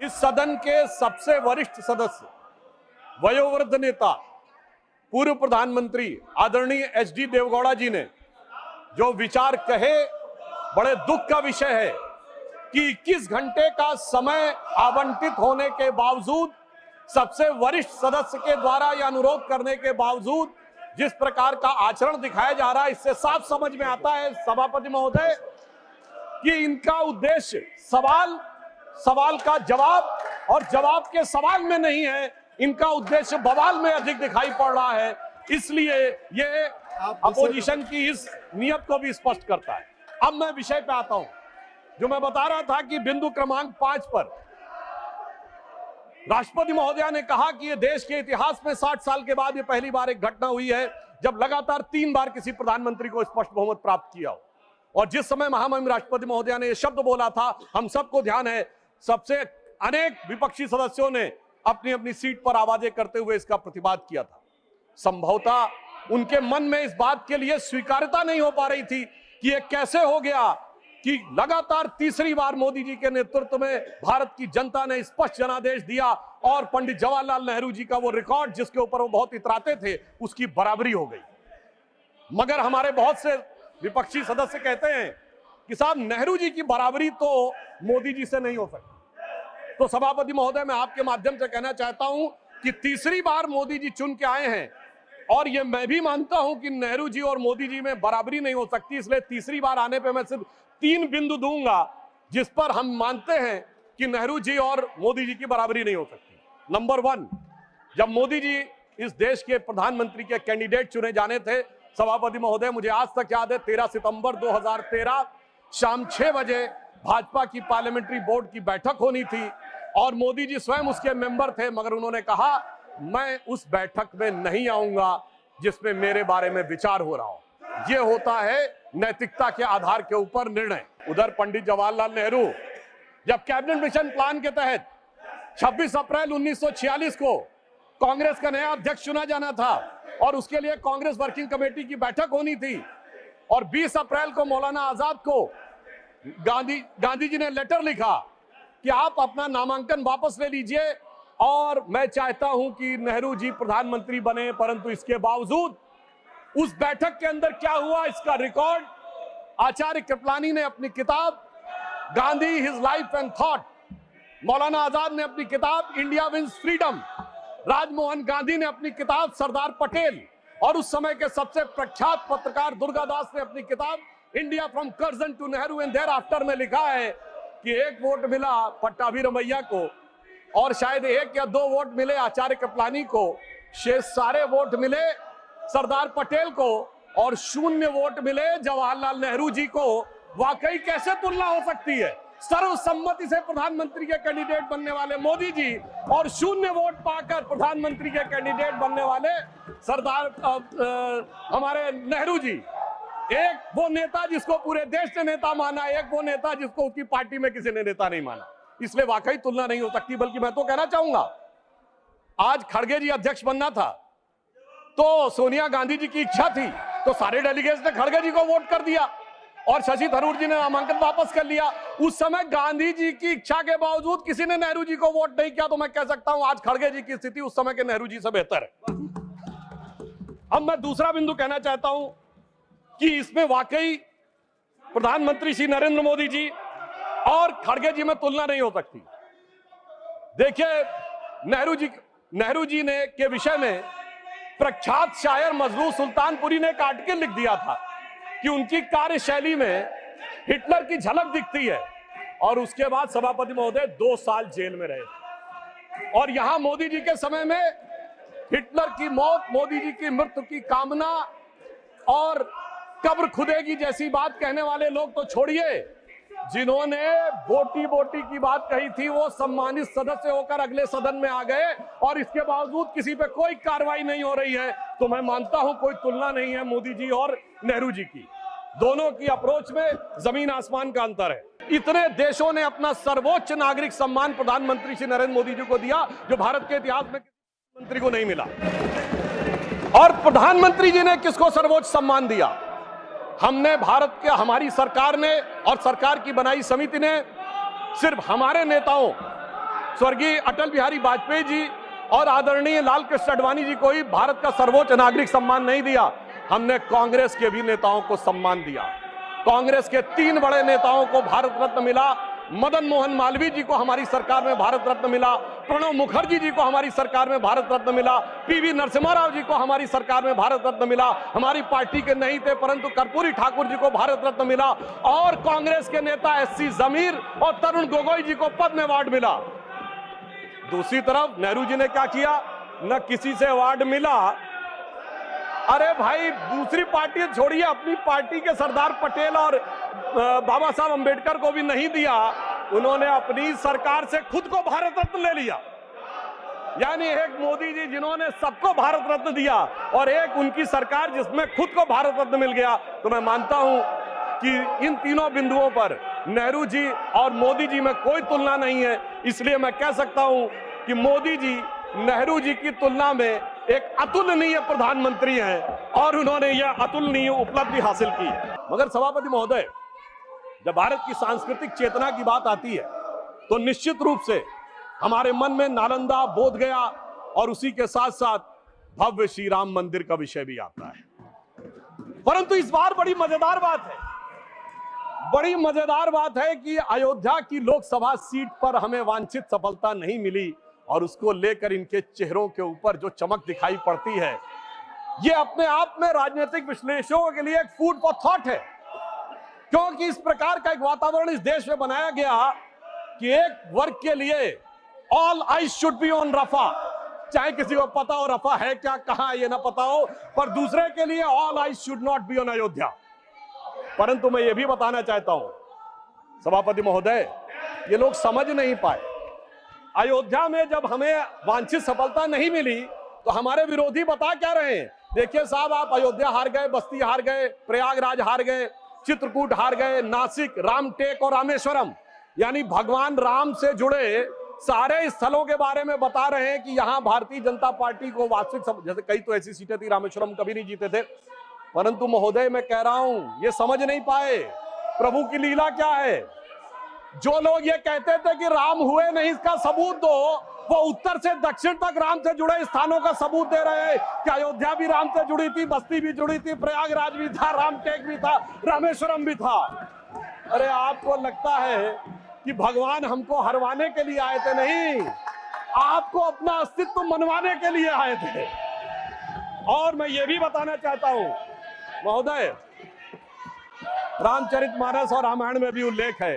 इस सदन के सबसे वरिष्ठ सदस्य, वयोवृद्ध नेता, पूर्व प्रधानमंत्री आदरणीय एचडी देवगौड़ा जी ने जो विचार कहे, बड़े दुख का विषय है कि 21 घंटे का समय आवंटित होने के बावजूद, सबसे वरिष्ठ सदस्य के द्वारा यह अनुरोध करने के बावजूद जिस प्रकार का आचरण दिखाया जा रहा है, इससे साफ समझ में आता है सभापति महोदय कि इनका उद्देश्य सवाल का जवाब और जवाब के सवाल में नहीं है, इनका उद्देश्य बवाल में अधिक दिखाई पड़ रहा है। इसलिए ये अपोजिशन की इस नियत को भी स्पष्ट करता है। अब मैं विषय पे आता हूं। जो मैं बता रहा था कि बिंदु क्रमांक 5 पर राष्ट्रपति महोदया ने कहा कि यह देश के इतिहास में 60 साल के बाद यह पहली बार एक घटना हुई है जब लगातार 3 बार किसी प्रधानमंत्री को स्पष्ट बहुमत प्राप्त किया हो। और जिस समय महामहिम राष्ट्रपति महोदया ने यह शब्द बोला था, हम सबको ध्यान है, सबसे अनेक विपक्षी सदस्यों ने अपनी अपनी सीट पर आवाजें करते हुए इसका प्रतिवाद किया था। संभवतः उनके मन में इस बात के लिए स्वीकार्यता नहीं हो पा रही थी कि यह कैसे हो गया कि लगातार तीसरी बार मोदी जी के नेतृत्व में भारत की जनता ने स्पष्ट जनादेश दिया और पंडित जवाहरलाल नेहरू जी का वो रिकॉर्ड जिसके ऊपर वो बहुत इतराते थे, उसकी बराबरी हो गई। मगर हमारे बहुत से विपक्षी सदस्य कहते हैं कि साहब, नेहरू जी की बराबरी तो मोदी जी से नहीं हो सकती। तो सभापति महोदय, मैं आपके माध्यम से कहना चाहता हूं कि तीसरी बार मोदी जी चुन के आए हैं और ये मैं भी मानता हूं कि नेहरू जी और मोदी जी में बराबरी नहीं हो सकती। इसलिए तीसरी बार आने पे मैं सिर्फ 3 बिंदु दूंगा जिस पर हम मानते हैं कि नेहरू जी और मोदी जी की बराबरी नहीं हो सकती। नंबर 1, जब मोदी जी इस देश के प्रधानमंत्री के कैंडिडेट चुने जाने थे, सभापति महोदय, मुझे आज तक याद है 13 सितंबर 2013 शाम 6 बजे भाजपा की पार्लियामेंट्री बोर्ड की बैठक होनी थी और मोदी जी स्वयं उसके मेंबर थे, मगर उन्होंने कहा मैं उस बैठक में नहीं आऊंगा जिसमें मेरे बारे में विचार हो रहा हो। यह होता है नैतिकता के आधार के ऊपर निर्णय। उधर पंडित जवाहरलाल नेहरू जब कैबिनेट मिशन प्लान के तहत 26 अप्रैल 1946 को कांग्रेस का नया अध्यक्ष चुना जाना था और उसके लिए कांग्रेस वर्किंग कमेटी की बैठक होनी थी और 20 अप्रैल को मौलाना आजाद को गांधी जी ने लेटर लिखा कि आप अपना नामांकन वापस ले लीजिए और मैं चाहता हूं कि नेहरू जी प्रधानमंत्री बने। परंतु इसके बावजूद उस बैठक के अंदर क्या हुआ, इसका रिकॉर्ड आचार्य कृपलानी ने अपनी किताब Gandhi his life and thought, Maulana Azad ने अपनी किताब India wins freedom, Rajmohan Gandhi ने अपनी किताब सरदार पटेल और उस समय के सबसे प्रख्यात पत्रकार दुर्गादास ने अपनी किताब India from Curzon to Nehru and thereafter में लिखा है कि 1 वोट मिला पट्टाभी रमैया को और शायद 1 या 2 वोट मिले आचार्य कृपलानी को, शेष सारे वोट मिले सरदार पटेल को और 0 वोट मिले जवाहरलाल नेहरू जी को। वाकई कैसे तुलना हो सकती है? सर्वसम्मति से प्रधानमंत्री के कैंडिडेट बनने वाले मोदी जी और 0 वोट पाकर प्रधानमंत्री के कैंडिडेट बनने वाले हमारे नेहरू जी। एक वो नेता जिसको पूरे देश ने नेता माना, एक वो नेता जिसको उसकी पार्टी में किसी ने नेता नहीं माना। इसलिए वाकई तुलना नहीं हो सकती। बल्कि मैं तो कहना चाहूंगा, आज खड़गे जी अध्यक्ष बनना था तो सोनिया गांधी जी की इच्छा थी तो सारे डेलीगेट्स ने खड़गे जी को वोट कर दिया और शशि थरूर जी ने नामांकन वापस कर लिया। उस समय गांधी जी की इच्छा के बावजूद किसी ने नेहरू जी को वोट नहीं किया। तो मैं कह सकता हूं आज खड़गे जी की स्थिति उस समय के नेहरू जी से बेहतर है। अब मैं दूसरा बिंदु कहना चाहता हूं कि इसमें वाकई प्रधानमंत्री श्री नरेंद्र मोदी जी और खड़गे जी में तुलना नहीं हो सकती। देखिए, नेहरू जी ने के विषय में प्रख्यात शायर मजरूह सुल्तानपुरी ने एक आर्टिकल लिख दिया था कि उनकी कार्यशैली में हिटलर की झलक दिखती है और उसके बाद सभापति महोदय 2 साल जेल में रहे। और यहां मोदी जी के समय में हिटलर की मौत, मोदी जी की मृत्यु की कामना और कब्र खुदेगी जैसी बात कहने वाले लोग तो छोड़िए, जिन्होंने बोटी बोटी की बात कही थी वो सम्मानित सदस्य होकर अगले सदन में आ गए और इसके बावजूद किसी पे कोई कार्रवाई नहीं हो रही है। तो मैं मानता हूं कोई तुलना नहीं है मोदी जी और नेहरू जी की। दोनों की अप्रोच में जमीन आसमान का अंतर है। इतने देशों ने अपना सर्वोच्च नागरिक सम्मान प्रधानमंत्री श्री नरेंद्र मोदी जी को दिया जो भारत के इतिहास में किसी मंत्री को नहीं मिला। और प्रधानमंत्री जी ने किसको सर्वोच्च सम्मान दिया? हमने भारत के, हमारी सरकार ने और सरकार की बनाई समिति ने सिर्फ हमारे नेताओं स्वर्गीय अटल बिहारी वाजपेयी जी और आदरणीय लाल कृष्ण आडवाणी जी को ही भारत का सर्वोच्च नागरिक सम्मान नहीं दिया, हमने कांग्रेस के भी नेताओं को सम्मान दिया। कांग्रेस के 3 बड़े नेताओं को भारत रत्न मिला। मदन मोहन मालवीय जी को हमारी सरकार में भारत रत्न मिला, प्रणब मुखर्जी जी को हमारी सरकार में भारत रत्न मिला, पीवी नरसिम्हा राव जी को हमारी सरकार में भारत रत्न मिला। हमारी पार्टी के नहीं थे परंतु कर्पूरी ठाकुर जी को भारत रत्न मिला और कांग्रेस के नेता एससी जमीर और तरुण गोगोई जी को पद्म अवार्ड मिला। दूसरी तरफ नेहरू जी ने क्या किया? न किसी से अवार्ड मिला। अरे भाई, दूसरी पार्टी छोड़िए, अपनी पार्टी के सरदार पटेल और बाबा साहब अंबेडकर को भी नहीं दिया, उन्होंने अपनी सरकार से खुद को भारत रत्न ले लिया। यानी एक मोदी जी जिन्होंने सबको भारत रत्न दिया और एक उनकी सरकार जिसमें खुद को भारत रत्न मिल गया। तो मैं मानता हूं कि इन तीनों बिंदुओं पर नेहरू जी और मोदी जी में कोई तुलना नहीं है। इसलिए मैं कह सकता हूं कि मोदी जी नेहरू जी की तुलना में एक अतुलनीय प्रधानमंत्री हैं और उन्होंने यह अतुलनीय उपलब्धि हासिल की। मगर सभापति महोदय, जब भारत की सांस्कृतिक चेतना की बात आती है तो निश्चित रूप से हमारे मन में नालंदा, बोधगया और उसी के साथ साथ भव्य श्री राम मंदिर का विषय भी आता है। परंतु इस बार बड़ी मजेदार बात है कि अयोध्या की लोकसभा सीट पर हमें वांछित सफलता नहीं मिली और उसको लेकर इनके चेहरों के ऊपर जो चमक दिखाई पड़ती है, ये अपने आप में राजनीतिक विश्लेषकों के लिए एक फूड फॉर थॉट है। क्योंकि इस प्रकार का एक वातावरण इस देश में बनाया गया कि एक वर्ग के लिए all eyes should be on Rafah, चाहे किसी को पता हो रफा है क्या, कहां, ये ना पता हो, पर दूसरे के लिए all eyes should not be on Ayodhya. परंतु मैं ये भी बताना चाहता हूं सभापति महोदय, ये लोग समझ नहीं पाए। अयोध्या में जब हमें वांछित सफलता नहीं मिली तो हमारे विरोधी बता क्या रहे हैं? देखिए साहब, आप अयोध्या हार गए, बस्ती हार गए, प्रयागराज हार गए, चित्रकूट हार गए, नासिक, रामटेक और रामेश्वरम, यानी भगवान राम से जुड़े सारे स्थलों के बारे में बता रहे हैं कि यहां भारतीय जनता पार्टी को वास्तविक, जैसे कई तो ऐसी सीटें थी, रामेश्वरम कभी नहीं जीते थे। परंतु महोदय, मैं कह रहा हूं, ये समझ नहीं पाए प्रभु की लीला क्या है। जो लोग ये कहते थे कि राम हुए नहीं, इसका सबूत दो, वो उत्तर से दक्षिण तक राम से जुड़े स्थानों का सबूत दे रहे हैं कि अयोध्या भी राम से जुड़ी थी, बस्ती भी जुड़ी थी, प्रयागराज भी था, रामटेक भी था, रामेश्वरम भी था। अरे आपको लगता है कि भगवान हमको हरवाने के लिए आए थे? नहीं, आपको अपना अस्तित्व मनवाने के लिए आए थे। और मैं ये भी बताना चाहता हूं महोदय, रामचरितमानस और रामायण में भी उल्लेख है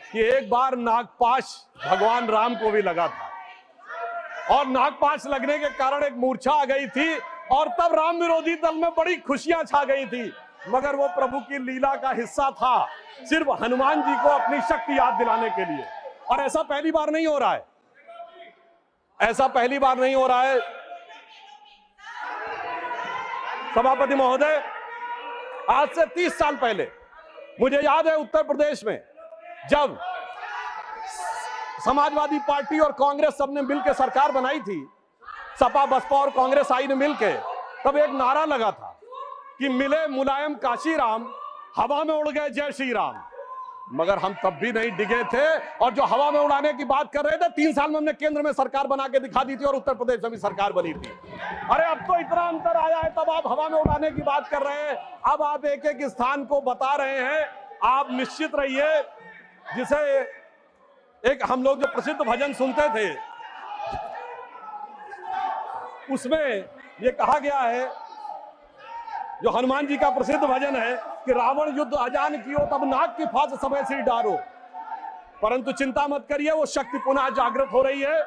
कि एक बार नागपाश भगवान राम को भी लगा था और नागपाश लगने के कारण एक मूर्छा आ गई थी और तब राम विरोधी दल में बड़ी खुशियां छा गई थी। मगर वो प्रभु की लीला का हिस्सा था, सिर्फ हनुमान जी को अपनी शक्ति याद दिलाने के लिए। और ऐसा पहली बार नहीं हो रहा है, ऐसा पहली बार नहीं हो रहा है सभापति महोदय। आज से 30 साल पहले मुझे याद है, उत्तर प्रदेश में जब समाजवादी पार्टी और कांग्रेस सबने मिलकर सरकार बनाई थी, सपा, बसपा और कांग्रेस आई ने मिलकर, तब एक नारा लगा था कि मिले मुलायम काशी राम, हवा में उड़ गए जय श्री राम। मगर हम तब भी नहीं डिगे थे और जो हवा में उड़ाने की बात कर रहे थे, 3 साल में हमने केंद्र में सरकार बना के दिखा दी थी और उत्तर प्रदेश में भी सरकार बनी थी। अरे अब तो इतना अंतर आया है, तब आप हवा में उड़ाने की बात कर रहे हैं, अब आप एक एक स्थान को बता रहे हैं। आप निश्चित रहिए, जिसे एक हम लोग जो प्रसिद्ध भजन सुनते थे उसमें ये कहा गया है, जो हनुमान जी का प्रसिद्ध भजन है कि रावण युद्ध अजान कियो तब नाग की फांस सबे सिर डारो। परंतु चिंता मत करिए, वो शक्ति पुनः जागृत हो रही है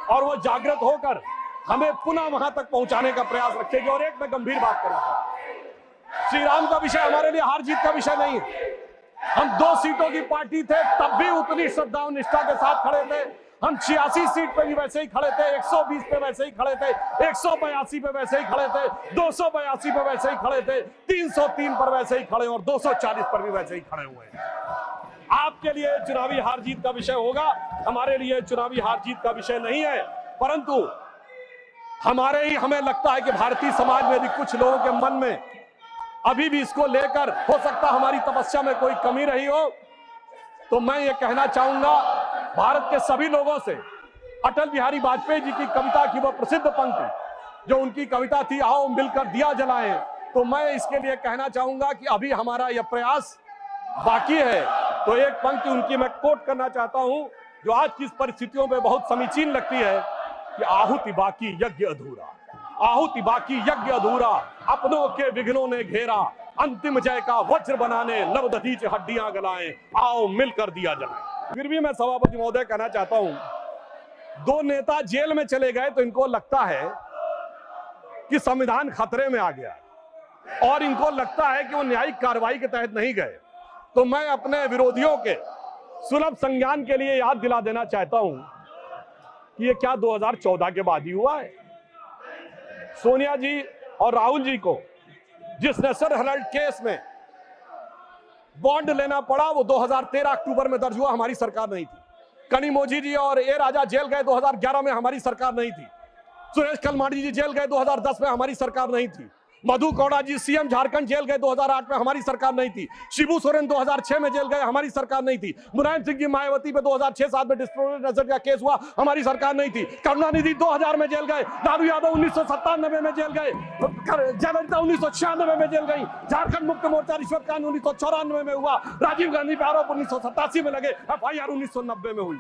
और वो जागृत होकर हमें पुनः वहां तक पहुंचाने का प्रयास रखेगी। और एक मैं गंभीर बात कर रहा था, श्री राम का विषय हमारे लिए हार जीत का विषय नहीं है। हम 2 सीटों की पार्टी थे, तब भी उतनी श्रद्धा और निष्ठा के साथ खड़े थे। हम 86 सीट पे भी वैसे ही खड़े थे, 120 पे वैसे ही खड़े थे, 182 पे वैसे ही खड़े थे, 282 पे वैसे ही खड़े थे, 303 पर वैसे ही खड़े और 240 पर भी वैसे ही खड़े हुए हैं। आपके लिए चुनावी हार जीत का विषय होगा, हमारे लिए चुनावी हार जीत का विषय नहीं है। परंतु हमें लगता है कि भारतीय समाज में यदि कुछ लोगों के मन में अभी भी इसको लेकर हो सकता हमारी तपस्या में कोई कमी रही हो, तो मैं ये कहना चाहूंगा भारत के सभी लोगों से अटल बिहारी वाजपेयी जी की कविता की वह प्रसिद्ध पंक्ति, जो उनकी कविता थी, आओ मिलकर दिया जलाएं, तो मैं इसके लिए कहना चाहूंगा कि अभी हमारा यह प्रयास बाकी है। तो एक पंक्ति उनकी मैं कोट करना चाहता हूं, जो आज की परिस्थितियों में बहुत समीचीन लगती है कि आहुति बाकी यज्ञ अधूरा, आहुति बाकी यज्ञ अधूरा, अपनों के विघ्नों ने घेरा, अंतिम जय का वज्र बनाने लव दधीच हड्डियां गलाएं, आओ मिलकर दिया जलाएं। फिर भी मैं सभापति महोदय कहना चाहता हूं, दो नेता जेल में चले गए तो इनको लगता है कि संविधान खतरे में आ गया और इनको लगता है कि वो न्यायिक कार्रवाई के तहत नहीं गए। तो मैं अपने विरोधियों के सुलभ संज्ञान के लिए याद दिला देना चाहता हूं कि ये क्या 2014 के बाद ही हुआ है। सोनिया जी और राहुल जी को जिस नेशनल हेराल्ड केस में बॉन्ड लेना पड़ा वो 2013 अक्टूबर में दर्ज हुआ, हमारी सरकार नहीं थी। कनिमोझी जी और ए राजा जेल गए 2011 में, हमारी सरकार नहीं थी। सुरेश कलमाड़ी जी जेल गए 2010 में, हमारी सरकार नहीं थी। मधु कौड़ा जी सीएम झारखंड जेल गए 2008 में, हमारी सरकार नहीं थी। शिबू सोरेन 2006 में जेल गए, हमारी सरकार नहीं थी। मुलायम सिंह जी मायावती पे 2006-7 में डिस्प्रोपोर्शनेट का केस हुआ, हमारी सरकार नहीं थी। करुणानिधि 2000 में जेल गए, लालू यादव 1997 में जेल गए, जयललिता 1996 में जेल गई, झारखंड मुक्ति मोर्चा रिश्वत कांड 1994 में हुआ, राजीव गांधी पे आरोप 1987 में लगे, FIR 1990 में हुई।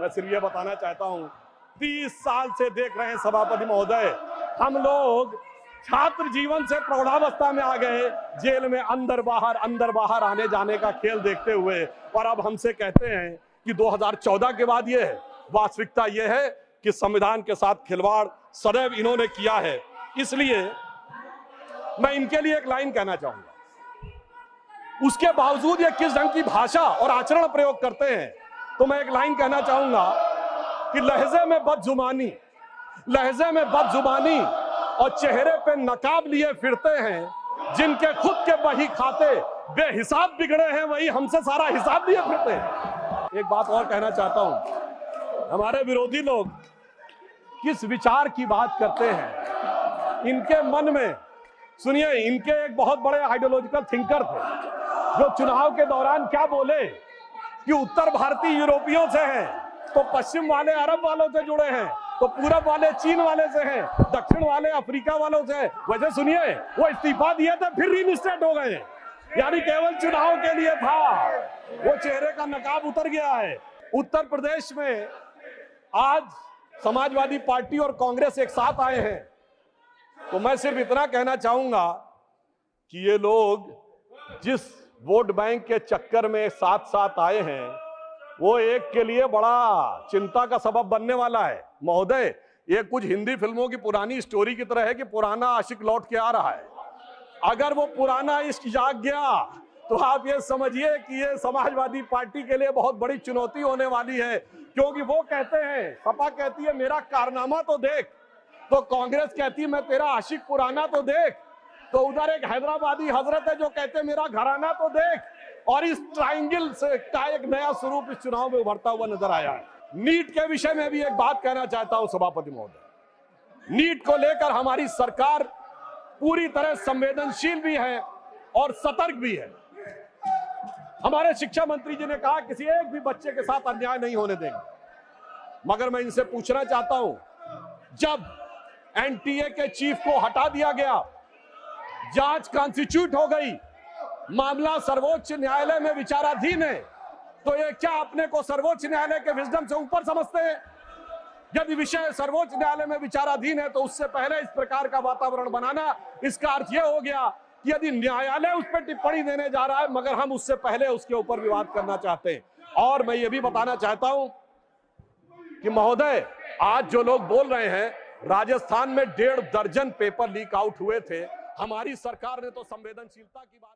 मैं सिर्फ ये बताना चाहता हूँ, 30 साल से देख रहे हैं सभापति महोदय, हम लोग छात्र जीवन से प्रौढ़ावस्था में आ गए, जेल में अंदर बाहर आने जाने का खेल देखते हुए, और अब हमसे कहते हैं कि 2014 के बाद ये है। वास्तविकता ये है कि संविधान के साथ खिलवाड़ सदैव इन्होंने किया है। इसलिए मैं इनके लिए एक लाइन कहना चाहूंगा, उसके बावजूद ये किस ढंग की भाषा और आचरण प्रयोग करते हैं, तो मैं एक लाइन कहना चाहूंगा कि लहजे में बदजुबानी और चेहरे पे नकाब लिए फिरते हैं, जिनके खुद के बही खाते बेहिसाब बिगड़े हैं, वही हमसे सारा हिसाब लिए फिरते हैं। एक बात और कहना चाहता हूं, हमारे विरोधी लोग किस विचार की बात करते हैं, इनके मन में, सुनिए, इनके एक बहुत बड़े आइडियोलॉजिकल थिंकर थे, जो चुनाव के दौरान क्या बोले कि उत्तर भारतीय यूरोपियों से हैं, तो पश्चिम वाले अरब वालों से जुड़े हैं, तो पूरब वाले चीन वाले से हैं, दक्षिण वाले अफ्रीका वालों से हैं। वैसे सुनिए, वो इस्तीफा दिए थे फिर रीइंस्टेट हो गए, यानी केवल चुनाव के लिए था, वो चेहरे का नकाब उतर गया है। उत्तर प्रदेश में आज समाजवादी पार्टी और कांग्रेस एक साथ आए हैं, तो मैं सिर्फ इतना कहना चाहूंगा कि ये लोग जिस वोट बैंक के चक्कर में साथ साथ आए हैं, वो एक के लिए बड़ा चिंता का सबब बनने वाला है। महोदय, ये कुछ हिंदी फिल्मों की पुरानी स्टोरी की तरह है कि पुराना आशिक लौट के आ रहा है। अगर वो पुराना इश्क जाग गया तो आप ये समझिए कि ये समाजवादी पार्टी के लिए बहुत बड़ी चुनौती होने वाली है, क्योंकि वो कहते हैं, सपा कहती है मेरा कारनामा तो देख, तो कांग्रेस कहती है मैं तेरा आशिक पुराना तो देख, तो उधर एक हैदराबादी हजरत है जो कहते हैं मेरा घराना तो देख, और इस ट्रायंगल से का एक नया स्वरूप इस चुनाव में उभरता हुआ नजर आया है। नीट के विषय में भी एक बात कहना चाहता हूं सभापति महोदय, नीट को लेकर हमारी सरकार पूरी तरह संवेदनशील भी है और सतर्क भी है। हमारे शिक्षा मंत्री जी ने कहा किसी एक भी बच्चे के साथ अन्याय नहीं होने देंगे, मगर मैं इनसे पूछना चाहता हूं, जब एनटीए के चीफ को हटा दिया गया, जांच कॉन्स्टिट्यूट हो गई, मामला सर्वोच्च न्यायालय में विचाराधीन है, तो ये क्या अपने को सर्वोच्च न्यायालय के विजडम से ऊपर समझते हैं? यदि विषय सर्वोच्च न्यायालय में विचाराधीन है तो उससे पहले इस प्रकार का वातावरण बनाना, इसका अर्थ यह हो गया कि यदि न्यायालय उस पर टिप्पणी देने जा रहा है, मगर हम उससे पहले उसके ऊपर विवाद करना चाहते हैं। और मैं ये भी बताना चाहता हूं कि महोदय, आज जो लोग बोल रहे हैं, राजस्थान में 1.5 दर्जन पेपर लीक आउट हुए थे, हमारी सरकार ने तो संवेदनशीलता की बात